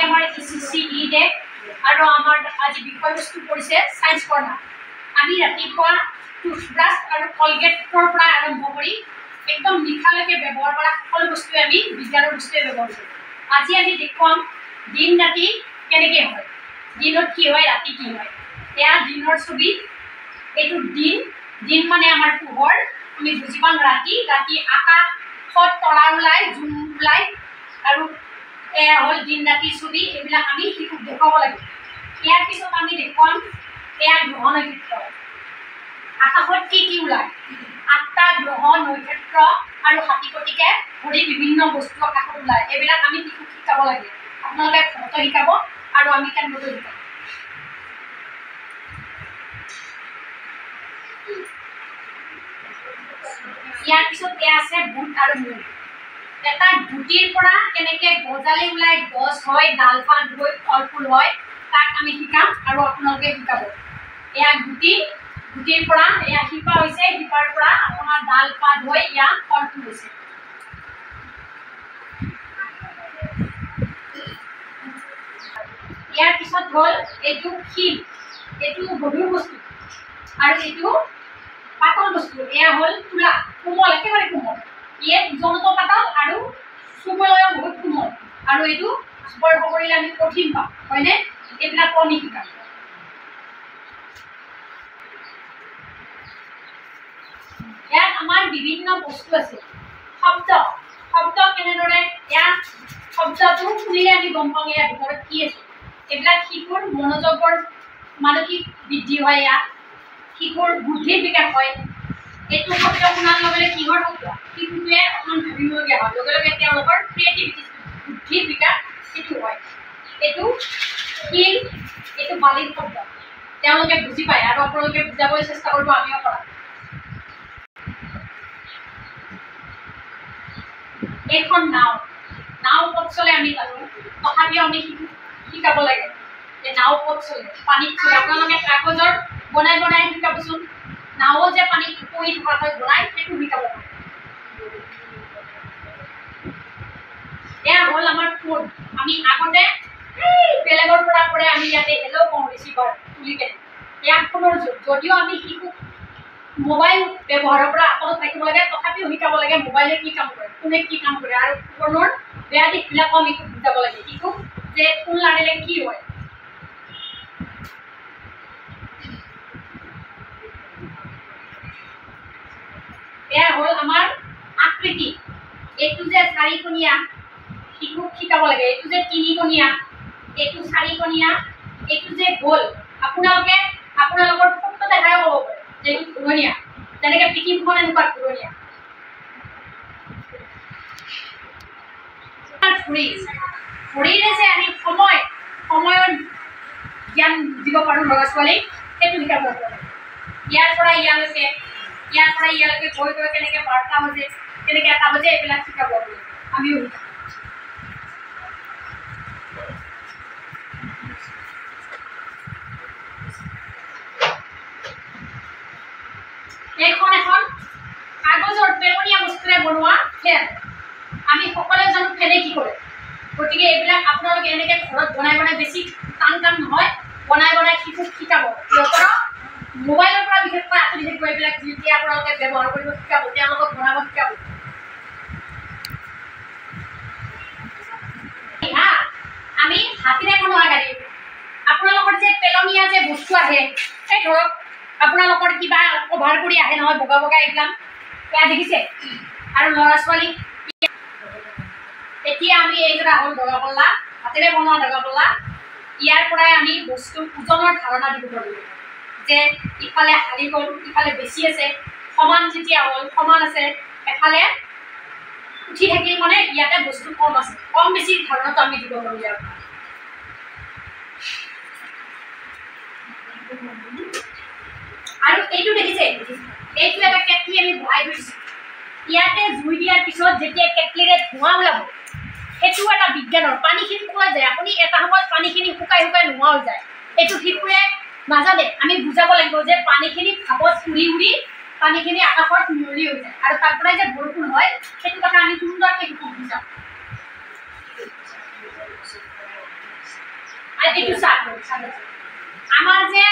আমাৰ ECCE day আৰু আমাৰ আজি বিষয়বস্তু পৰিছে সায়েন্স কৰ্ণাৰ। আমি ৰাতিপুৱা টুথব্ৰাছ আৰু কলগেটৰ পৰা আৰম্ভ কৰি একদম নিশালৈকে ব্যৱহাৰ কৰা সকলো বস্তুৱে আমি বিজ্ঞানৰ বস্তুৱে ব্যৱহাৰ কৰোঁ। আজি আমি দেখুৱাম দিন ৰাতি কেনেকৈ হয়, দিনত কি হয়, ৰাতি কি হয়। এয়া দিনৰ ছবি, এইটো দিন মানে আমাৰ পোহৰ, আমি বুজি পাম ৰাতি আকাশত তৰা ওলাই, জোন ওলাই, আৰু এয়া হ'ল দিন ৰাতিৰ ছবি। এইবিলাক আমি শিশুক দেখুৱাব লাগিব। ইয়াৰ পিছত আমি দেখুৱাম এয়া গ্ৰহ নক্ষত্ৰ, আকাশত কি কি ওলায়, 8টা গ্ৰহ নক্ষত্ৰ আৰু হাতীপতিকে ধৰি বিভিন্ন বস্তু আকাশত ওলায়। এইবিলাক আমি শিশুক শিকাব লাগে। আপোনালোকে ঘৰতো শিকাব আৰু আমি কেন্দ্ৰতো শিকাম। ইয়াৰ পিছত এয়া আছে বুট আৰু মূল। এটা গুটিৰ পৰা কেনেকৈ গজালি ওলাই, গছ হয়, ডাল পাত হৈ ফল ফুল হয়, তাক আমি শিকাম আৰু আপোনালোকে শিকাব। এয়া গুটিৰ পৰা এয়া শিপা হৈছে, শিপাৰ পৰা আপোনাৰ ডাল পাত হৈ এয়া ফল ফুল হৈছে। ইয়াৰ পিছত হ'ল এইটো শিল, এইটো গধুৰ বস্তু আৰু এইটো পাতল বস্তু। এয়া হ'ল তুলা, কোমল, একেবাৰে কোমল। ইয়ে ওজনতো পাতল আৰু চুবলৈও বহুত কোমল, আৰু এইটো স্পৰ্শ কৰিলে আমি কঠিন পাম, হয়নে? এইবিলাকো আমি শিকাম। ইয়াত আমাৰ বিভিন্ন বস্তু আছে। শব্দ কেনেদৰে, এয়া শব্দটো শুনিলে আমি গম পাওঁ ইয়াৰ ভিতৰত কি আছে। এইবিলাক শিশুৰ মনোযোগৰ মানসিক বৃদ্ধি হয়, ইয়াত শিশুৰ বুদ্ধিৰ বিকাশ হয়। এইটো শব্দ শুনাৰ লগে লগে কিহৰ শব্দ, শিশুটোৱে অকণমান ভাবিবলগীয়া হয়, লগে লগে তেওঁলোকৰ ক্ৰিয়েটিভিটি বুদ্ধিৰ বিকাশ সেইটো হয়। এইটো শিল, এইটো বালিৰ শব্দ, তেওঁলোকে বুজি পায় আৰু আপোনালোকে বুজাবলৈ চেষ্টা কৰিব, আমিও কৰা। এইখন নাও ক'ত চলে আমি জানো, তথাপিও আমি শিকাব লাগে যে নাও ক'ত চলে, পানীত চলে। আপোনালোকে কাগজৰ বনাই শিকাবচোন, নাও যে পানীত পৰি থকাকৈ বনাই, সেইটো শিকাব পাৰে। এয়া হ'ল আমাৰ ফোন। আমি আগতে বেলেগৰ পৰা পৰে আমি ইয়াতে হেল্ল' কওঁ ৰিচিভাৰ তুলি কেনে। এয়া ফোনৰ যুগ। যদিও আমি শিশুক মোবাইল ব্যৱহাৰৰ পৰা আঁতৰত থাকিব লাগে, তথাপিও শিকাব লাগে মোবাইলে কি কাম কৰে, ফোনে কি কাম কৰে, আৰু ফোনৰ বেয়া দিশবিলাকো আমি বুজাব লাগে শিশুক যে ফোন লাৰিলে কি হয়। এয়া হ'ল আমাৰ আকৃতি। এইটো যে চাৰিকোণীয়া, শিশুক শিকাব লাগে। এইটো যে তিনিকোণীয়া, এইটো চাৰিকোণীয়া, এইটো যে গোল। আপোনালোকৰ ফটো দেখাই ক'ব পাৰে যে এইটো ঘূৰণীয়া, যেনেকৈ পৃথিৱীখন এনেকুৱা ঘূৰণীয়া। ঘড়ীৰে যে আমি সময়ৰ জ্ঞান দিব পাৰোঁ ল'ৰা ছোৱালীক, সেইটো শিকাব লাগে। ইয়াৰ পৰা ইয়ালৈকে গৈ কেনেকৈ বাৰ্তা বাজে, কেনেকৈ এটা বাজে, এইবিলাক শিকাব লাগে, আমিও শিকাম। এইখন এখন কাগজৰ পেলনীয়া বস্তুৰে বনোৱা ফেন। আমি সকলোৱে জানো ফেনে কি কৰে, গতিকে এইবিলাক আপোনালোকে এনেকৈ ঘৰত বনাই বেছি টান নহয়, বনাই শিশুক শিকাব। সিহঁতৰ মোবাইলৰ পৰা বিশেষকৈ আঁতৰি থাকিব। এইবিলাক যেতিয়া আপোনালোকে ব্যৱহাৰ কৰিব শিকাব, তেওঁলোকক বনাব শিকাব। আমি হাতেৰে বনোৱা গাড়ী, আপোনালোকৰ যে পেলনীয়া যে বস্তু আহে, সেই ধৰক আপোনালোকৰ কিবা কভাৰ কৰি আহে নহয়, বগা এইবিলাক, এয়া দেখিছে। আৰু ল'ৰা ছোৱালীক এতিয়া আমি এইযোৰা হ'ল দগাপল্লা, হাতেৰে বনোৱা দগাপল্লা। ইয়াৰ পৰাই আমি বস্তু ওজনৰ ধাৰণা দিব পাৰোঁ যে ইফালে হাৰি গ'ল, ইফালে বেছি আছে, সমান যেতিয়া হ'ল সমান আছে, এফালে উঠি থাকিল মানে ইয়াতে বস্তু কম আছে, কম বেছি ধাৰণাটো আমি দিব পাৰোঁ ইয়াৰ পৰা। আৰু এইটো দেখিছে, এইটো এটা কেটলি আমি বহাই থৈছোঁ। ইয়াতে জুই দিয়াৰ পিছত যেতিয়া কেটলিৰে ধোঁৱা ওলাব, সেইটো এটা বিজ্ঞানৰ। পানীখিনি শুকাই যায়, আপুনি এটা সময়ত পানীখিনি শুকাই নোহোৱা হৈ যায়। এইটো শিশুৱে নাজানে, আমি বুজাব লাগিব যে পানীখিনি ভাপত উৰি পানীখিনি আকাশত মিহলি হৈ যায়, আৰু তাৰ পৰাই যে বৰষুণ হয়, সেইটো কথা আমি সুন্দৰকৈ শিশুক বুজাম। এইটো চাওক আমাৰ যে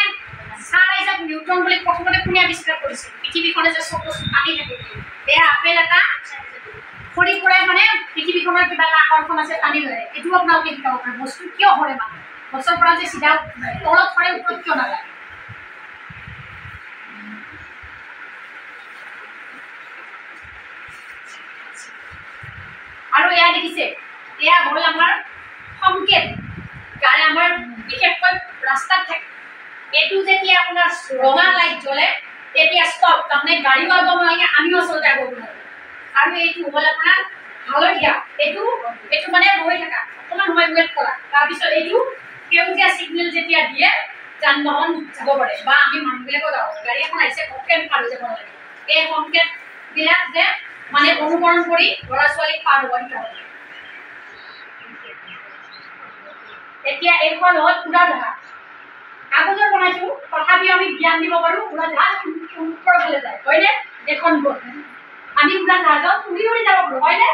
ছাৰ আইজাক নিউটন বুলি প্ৰথমতে কোনে আৱিষ্কাৰ কৰিছিল পৃথিৱীখনে যে চব বস্তু পানী থাকে এয়া আপেল এটা সৰি পৰাই মানে পৃথিৱীখনৰ কিবা এটা আকৰ্ষণ আছে পানী লৈ এইটো আপোনালোকে শিকাব পাৰে বস্তু কিয় সৰে মানে গছৰ পৰা যে চিধা তলত সৰে ওপৰত কিয় নালাগে আৰু এয়া দেখিছে এয়া হ'ল আমাৰ সংকেত গাড়ী আমাৰ বিশেষকৈ ৰাস্তাত থাকে এইটো যেতিয়া আপোনাৰ ৰঙা লাইট জ্বলে তেতিয়া ষ্টপ তাৰমানে গাড়ীও আগব নালাগে আমিও আচলতে আগব নালাগে আৰু এইটো হ'ল আপোনাৰ হালধীয়া এইটো মানে ৰৈ থকা অকণমান সময় ৱেইট কৰা তাৰপিছত এইটো সেউজীয়া চিগনেল যেতিয়া দিয়ে যান বাহন যাব পাৰে বা আমি মানুহবিলাকো যাব গাড়ী এখন আহিছে ঘপকৈ পাৰ হৈ যাব নালাগে এই সংকেতবিলাক যে মানে অনুকৰণ কৰি ল'ৰা ছোৱালীক পাৰ হ'ব শিকাব লাগে এতিয়া এইখন হ'ল উৰাজাহাজ কাগজৰ বনাইছো তথাপিও আমি জ্ঞান দিব পাৰো উৰাজাহাজ ওপৰৰ ফালে যায় হয়নে এখন গ'ল আমি উৰাজাহাজত উৰি উৰি যাব পাৰো হয়নে